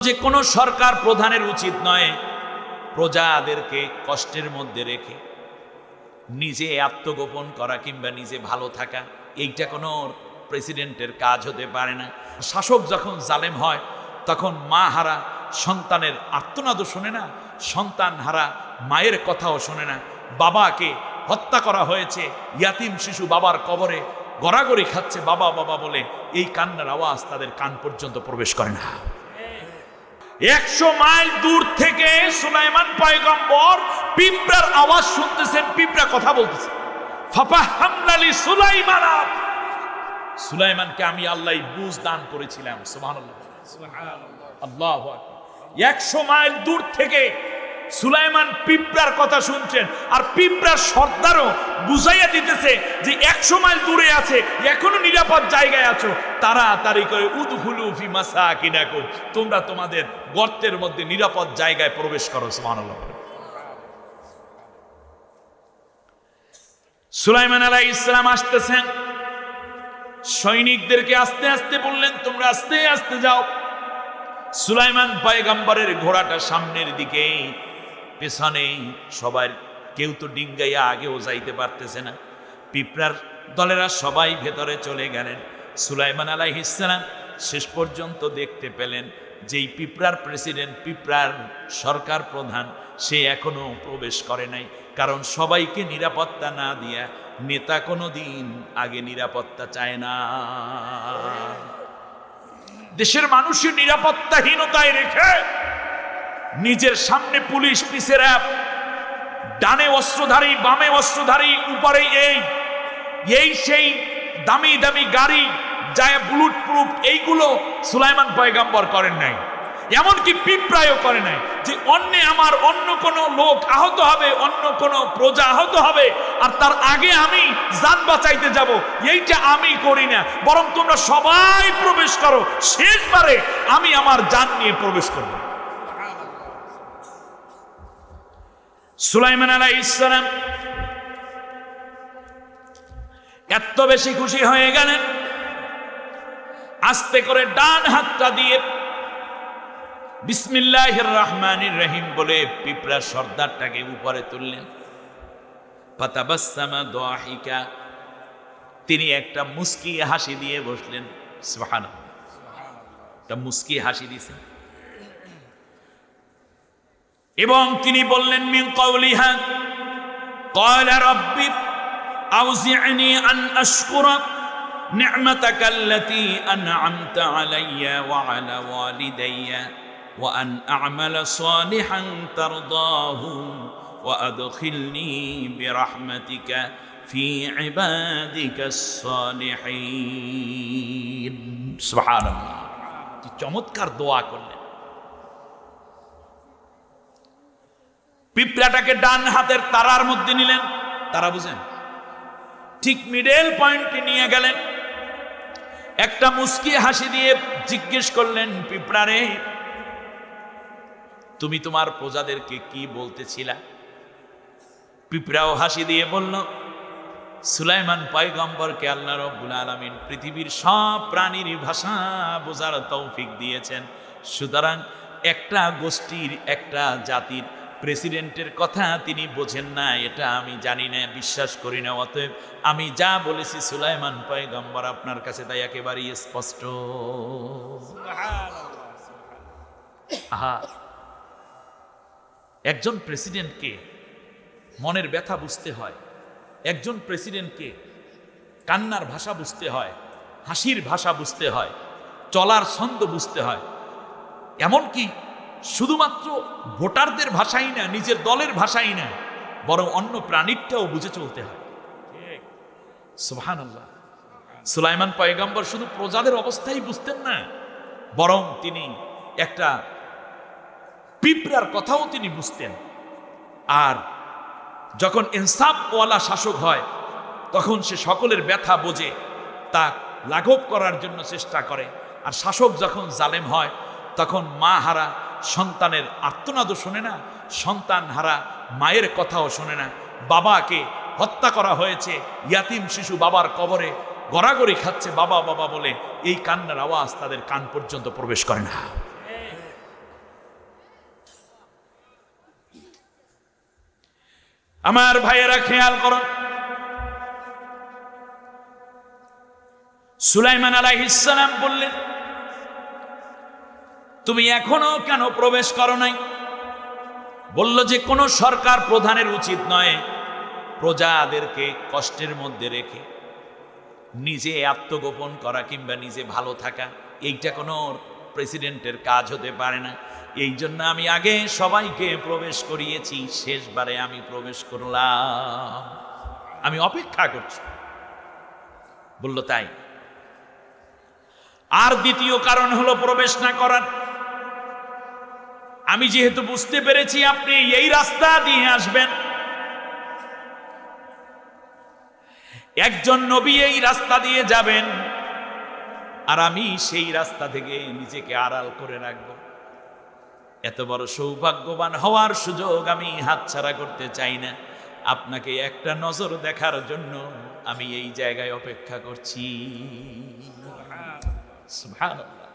যে কোনো সরকার প্রধানের উচিত নয় প্রজাদেরকে কষ্টের মধ্যে রেখে নিজে আত্মগোপন করা কিংবা নিজে ভালো থাকা। এইটা কোনো প্রেসিডেন্টের কাজ হতে পারে না। শাসক যখন জালেম হয় তখন মা হারা সন্তানের আর্তনাদও শোনে না, সন্তান হারা মায়ের কথাও শোনে না। বাবাকে হত্যা করা হয়েছে, ইয়াতিম শিশু বাবার কবরে গড়াগড়ি খাচ্ছে বাবা বাবা বলে, এই কান্নার আওয়াজ তাদের কান পর্যন্ত প্রবেশ করে না। 100 মাইল দূর থেকে সুলাইমান পয়গম্বর পিঁপড়ার আওয়াজ শুনতেছেন, পিঁপড়া কথা বলতেছে। ফাফাহামনালি সুলাইমান, সুলাইমানকে আমি আল্লাহ বুঝ দান করেছিলাম। সুবহানাল্লাহ, আল্লাহু আকবার। 100 মাইল দূর থেকে সুলাইমান পিঁপড়ার কথা শুনছেন, আর পিঁপড়ার সর্দারও বুঝাইয়া দিতেছে যে 100 মাইল দূরে আছে, এখনো নিরাপদ জায়গায় আছো, তাড়াতাড়ি করে উদখুলু ফি মাসাকিনাকুম, তোমরা তোমাদের গর্তের মধ্যে নিরাপদ জায়গায় প্রবেশ করো। সুবহানাল্লাহ। সুলাইমান আলাইহিস সালাম আসতেছেন, সৈনিকদেরকে আস্তে আস্তে বললেন তোমরা আস্তে আস্তে যাও। সুলাইমান পয়গম্বরের ঘোড়াটা সামনের দিকে, পেছনে সবাই, কেউ তো ডিঙ্গাইয়া আগেও যাইতে পারতেছে না। পিঁপড়ার দলেরা সবাই ভেতরে চলে গেলেন। সুলাইমান আলাইহিস সালাম শেষ পর্যন্ত দেখতে পেলেন যেই পিঁপড়ার প্রেসিডেন্ট, পিঁপড়ার সরকার প্রধান, সে এখনো প্রবেশ করে নাই। কারণ সবাইকে নিরাপত্তা না দিয়া নেতা কোনো দিন আগে নিরাপত্তা চায় না। দেশের মানুষের নিরাপত্তাহীনতায় রেখে নিজের সামনে পুলিশ, পিছে র্যাব, ডানে অস্ত্রধারী, বামে অস্ত্রধারী, উপরে এই সেই দামি দামি গাড়ি যায় বুলেট প্রুফ, এইগুলো সুলাইমান পয়গম্বর করেন নাই। এমনকি পিঁপড়ায়ও করে নাই যে অন্য কোনো লোক আহত হবে, অন্য কোনো প্রজা আহত হবে আর তার আগে আমি জান বাঁচাইতে যাব, এইটা আমি করি না। বরং তোমরা সবাই প্রবেশ করো, শেষবারে আমি আমার জান নিয়ে প্রবেশ করব। সুলাইমান আলাইহিস সালাম এত বেশি খুশি হয়ে গেলেন, আস্তে করে ডান হাতটা দিয়ে বিসমিল্লাহির রহমানির রহিম বলে পিঁপড়া সর্দারটাকে উপরে তুললেন। ফাতাবাসসামা দাহিকা, তিনি একটা মুস্কি হাসি দিয়ে বসলেন। সুবহানাল্লাহ, একটা মুস্কি হাসি দিয়েছেন এবং তিনি বললেন মিন কওলিহা ক্বালা রাব্বি আউজি'নি আন আশকুরা নি'মাতাকা আল্লাতী আন'আমতা আলাইয়া ওয়া আলা ওয়ালিদাইয়া ওয়া আন আ'মালা সালিহান তারদাহু ওয়া আদখিলনি বিরাহমাতিকা ফি ইবাদিকাস সালিহিন। সুবহানাল্লাহ, কি চমৎকার দোয়া করলেন। পিঁপড়াটাকে ডান হাতের তারার মধ্যে নিলেন, তারা বুঝেন, ঠিক মিডল পয়েন্টে নিয়ে গেলেন। একটা মুস্কি হাসি দিয়ে জিজ্ঞেস করলেন, পিঁপড়ারে তুমি তোমার প্রজাদেরকে কি বলতেছিলা? পিঁপড়াও হাসি দিয়ে বলল, সুলাইমান পয়গম্বরকে আল্লাহ রাব্বুল আলামিন পৃথিবীর সব প্রাণীর ভাষা বোঝার তৌফিক দিয়েছেন, সুতরাং একটা গোষ্ঠীর, একটা জাতির প্রেসিডেন্টের কথা তিনি বোঝেন না, এটা আমি জানি না, বিশ্বাস করি না। অতএব আমি যা বলেছি সুলাইমান পয়গম্বর আপনার কাছে তাই একেবারেই স্পষ্ট। আহা, একজন প্রেসিডেন্টকে মনের ব্যথা বুঝতে হয়, একজন প্রেসিডেন্টকে কান্নার ভাষা বুঝতে হয়, হাসির ভাষা বুঝতে হয়, চলার ছন্দ বুঝতে হয়। এমনকি শুধুমাত্র ভোটারদের ভাষাই না, নিজের দলের ভাষাই না, বরং অন্য প্রাণীরটাও বুঝে চলতে হয়। সুবহানাল্লাহ। সুলাইমান পয়গম্বর শুধু প্রজাদের অবস্থাই বুঝতেন না, বরং তিনি একটা পিঁপড়ার কথাও তিনি বুঝতেন। আর যখন ইনসাফওয়ালা শাসক হয় তখন সে সকলের ব্যথা বোঝে, তা লাঘব করার জন্য চেষ্টা করে। আর শাসক যখন জালেম হয় তখন মা হারা সন্তানের আর্তনাদও শোনে না, সন্তান হারা মায়ের কথাও শোনে না। বাবাকে হত্যা করা হয়েছে, ইয়াতিম শিশু বাবার কবরে গড়াগড়ি খাচ্ছে বাবা বাবা বলে, এই কান্নার আওয়াজ তাদের কান পর্যন্ত প্রবেশ করে না। আমার ভাইয়েরা খেয়াল করুন, সুলাইমান আলাইহিস সালাম বললেন, তুমি এখনো কেন প্রবেশ করো নাই? বলল যে কোন সরকার প্রধানের উচিত নয় প্রজাদেরকে কষ্টের মধ্যে রেখে নিজে আত্মগোপন করা কিংবা নিজে ভালো থাকা। এইটা কোনো প্রেসিডেন্টের কাজ হতে পারে না। এই জন্য আমি আগে সবাইকে প্রবেশ করিয়েছি, শেষবারে আমি প্রবেশ করলাম, আমি অপেক্ষা করছি। বলল তাই। আর দ্বিতীয় কারণ হলো প্রবেশ না করার। আমি যেহেতু বুঝতে পেরেছি আপনি এই রাস্তা দিয়ে আসবেন, একজন নবী এই রাস্তা দিয়ে যাবেন, আর আমি সেই রাস্তা থেকে নিজেকে আড়াল করে রাখব। এত বড় সৌভাগ্যবান হওয়ার সুযোগ আমি হাতছাড়া করতে চাই না। আপনাকে একটা নজর দেখার জন্য আমি এই জায়গায় অপেক্ষা করছি। সুবহানাল্লাহ।